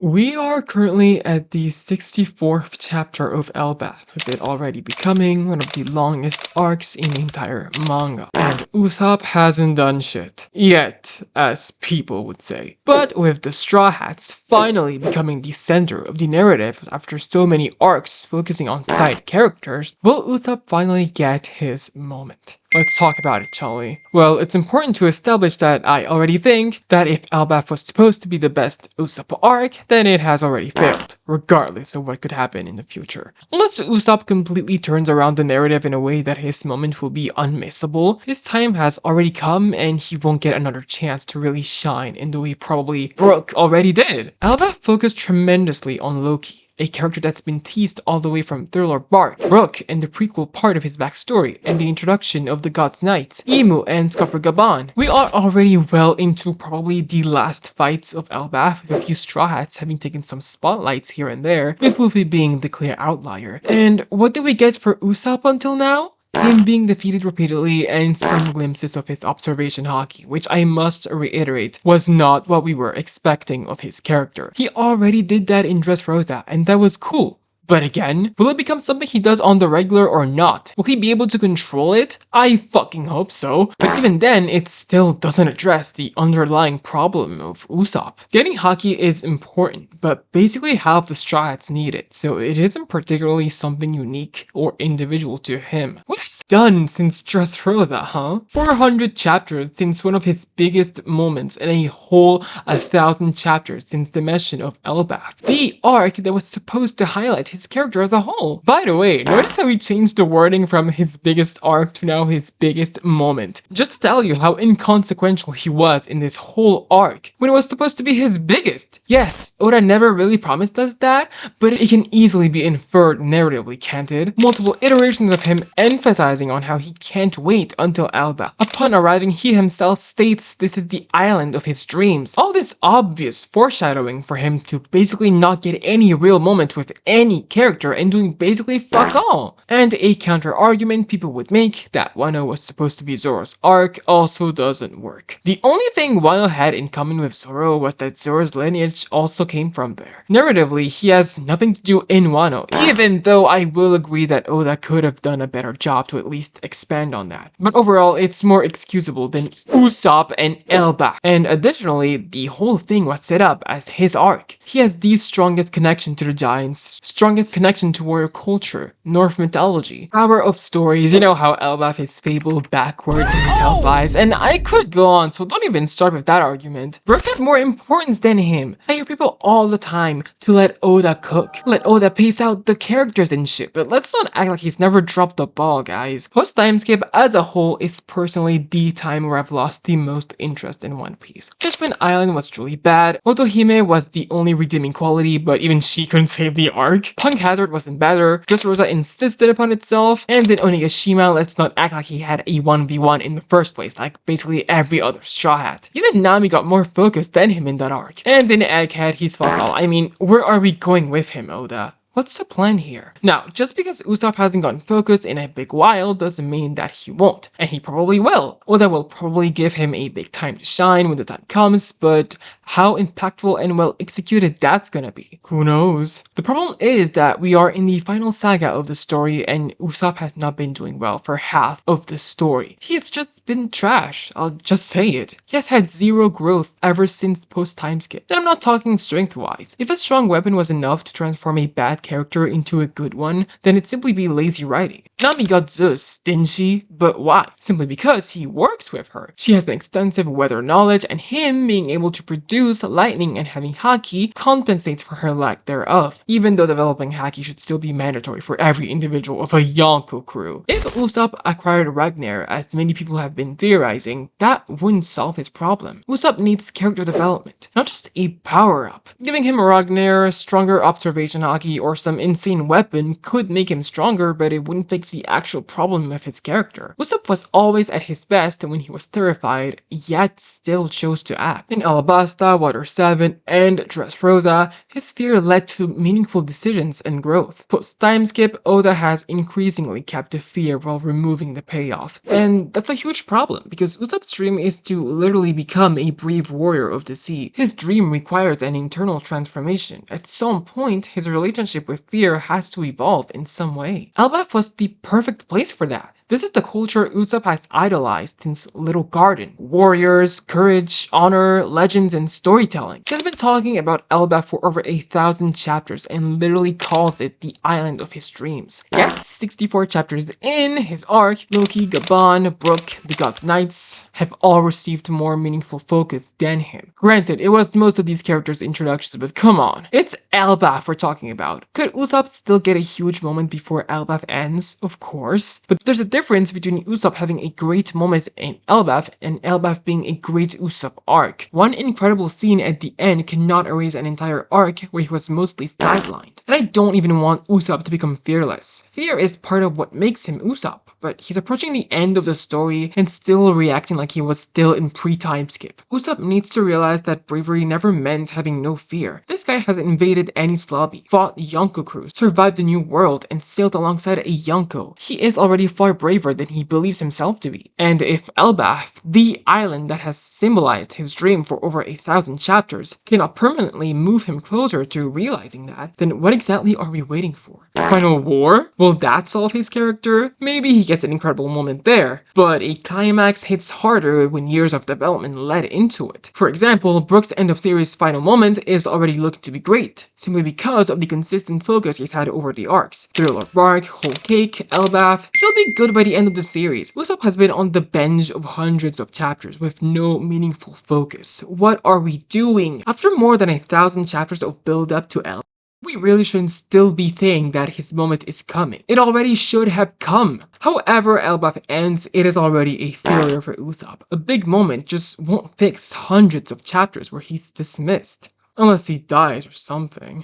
We are currently at the 64th chapter of ELBAF, with it already becoming one of the longest arcs in the entire manga. And Usopp hasn't done shit. Yet, as people would say. But with the Straw Hats finally becoming the center of the narrative after so many arcs focusing on side characters, will Usopp finally get his moment? Let's talk about it, shall we? Well, it's important to establish that I already think that if ELBAF was supposed to be the best Usopp arc, then it has already failed, regardless of what could happen in the future. Unless Usopp completely turns around the narrative in a way that his moment will be unmissable, his time has already come and he won't get another chance to really shine in the way probably Brook already did. ELBAF focused tremendously on Loki, a character that's been teased all the way from Thriller Bark, Brook, and the prequel part of his backstory, and the introduction of the God's Knights, Emu, and Gaban. We are already well into probably the last fights of ELBAF, with a few Straw Hats having taken some spotlights here and there, with Luffy being the clear outlier. And what did we get for Usopp until now? Him being defeated repeatedly and some glimpses of his observation haki, which I must reiterate was not what we were expecting of his character. He already did that in Dressrosa, and that was cool. But again, will it become something he does on the regular or not? Will he be able to control it? I fucking hope so. But even then, it still doesn't address the underlying problem of Usopp. Getting haki is important, but basically half the Straw Hats need it, so it isn't particularly something unique or individual to him. What has he done since Dressrosa, huh? 400 chapters since one of his biggest moments, and a whole 1,000 chapters since the mention of ELBAF. The arc that was supposed to highlight his character as a whole. By the way, notice how he changed the wording from his biggest arc to now his biggest moment. Just to tell you how inconsequential he was in this whole arc, when it was supposed to be his biggest. Yes, Oda never really promised us that, but it can easily be inferred narratively, can't it? Multiple iterations of him emphasizing on how he can't wait until Alba. Upon arriving, he himself states this is the island of his dreams. All this obvious foreshadowing for him to basically not get any real moment with any character and doing basically fuck all. And a counter argument people would make that Wano was supposed to be Zoro's arc also doesn't work. The only thing Wano had in common with Zoro was that Zoro's lineage also came from there. Narratively, he has nothing to do in Wano, even though I will agree that Oda could have done a better job to at least expand on that. But overall, it's more excusable than Usopp and ELBAF. And additionally, the whole thing was set up as his arc. He has the strongest connection to the giants, strongest connection to warrior culture, Norse mythology, power of stories. You know how ELBAF is fabled backwards and he tells lies, and I could go on, so don't even start with that argument. Brook had more importance than him. I hear people all the time to let Oda cook, let Oda pace out the characters and shit, but let's not act like he's never dropped the ball, guys. Post Timeskip as a whole is personally the time where I've lost the most interest in One Piece. Fishman Island was truly bad, Otohime was the only redeeming quality, but even she couldn't save the arc. Punk Hazard wasn't better, Dressrosa insisted upon itself, and then Onigashima, let's not act like he had a 1v1 in the first place, like basically every other Straw Hat. Even Nami got more focused than him in that arc. And then Egghead, he's fuck all. I mean, where are we going with him, Oda? What's the plan here? Now, just because Usopp hasn't gotten focused in a big while doesn't mean that he won't, and he probably will. Oda will probably give him a big time to shine when the time comes, but how impactful and well executed that's gonna be, who knows? The problem is that we are in the final saga of the story and Usopp has not been doing well for half of the story. He's just been trash, I'll just say it. He has had zero growth ever since Post Timeskip. And I'm not talking strength-wise. If a strong weapon was enough to transform a bad character into a good one, then it'd simply be lazy writing. Nami got Zeus, didn't she? But why? Simply because he works with her. She has an extensive weather knowledge, and him being able to produce lightning and having haki compensates for her lack thereof, even though developing haki should still be mandatory for every individual of a Yonko crew. If Usopp acquired Ragnar, as many people have been theorizing, that wouldn't solve his problem. Usopp needs character development, not just a power-up. Giving him Ragnar, stronger observation haki, or or some insane weapon could make him stronger, but it wouldn't fix the actual problem of his character. Usopp was always at his best when he was terrified, yet still chose to act. In Alabasta, Water 7, and Dressrosa, his fear led to meaningful decisions and growth. Post-time skip, Oda has increasingly kept the fear while removing the payoff. And that's a huge problem, because Usopp's dream is to literally become a brave warrior of the sea. His dream requires an internal transformation. At some point, his relationship with fear has to evolve in some way. ELBAF was the perfect place for that. This is the culture Usopp has idolized since Little Garden. Warriors, courage, honor, legends, and storytelling. He has been talking about ELBAF for over 1,000 chapters and literally calls it the island of his dreams. Yet, 64 chapters in his arc, Loki, Gabon, Brook, the God's Knights have all received more meaningful focus than him. Granted, it was most of these characters' introductions, but come on. It's ELBAF we're talking about. Could Usopp still get a huge moment before ELBAF ends? Of course. But there's a difference between Usopp having a great moment in ELBAF and ELBAF being a great Usopp arc. One incredible scene at the end cannot erase an entire arc where he was mostly sidelined. And I don't even want Usopp to become fearless. Fear is part of what makes him Usopp, but he's approaching the end of the story and still reacting like he was still in pre-time skip. Usopp needs to realize that bravery never meant having no fear. This guy has invaded Enies Lobby, fought Yonko crews, survived the New World, and sailed alongside a Yonko. He is already far braver than he believes himself to be. And if ELBAF, the island that has symbolized his dream for over 1,000 chapters, cannot permanently move him closer to realizing that, then what exactly are we waiting for? Final War? Will that solve his character? Maybe he gets an incredible moment there, but a climax hits harder when years of development led into it. For example, Brook's end of series final moment is already looking to be great, simply because of the consistent focus he's had over the arcs. Thriller Bark, Whole Cake, ELBAF, he'll be good by the end of the series. Usopp has been on the bench of hundreds of chapters with no meaningful focus. What are we doing? After more than 1,000 chapters of build up to ELBAF, we really shouldn't still be saying that his moment is coming. It already should have come. However ELBAF ends, it is already a failure for Usopp. A big moment just won't fix hundreds of chapters where he's dismissed. Unless he dies or something.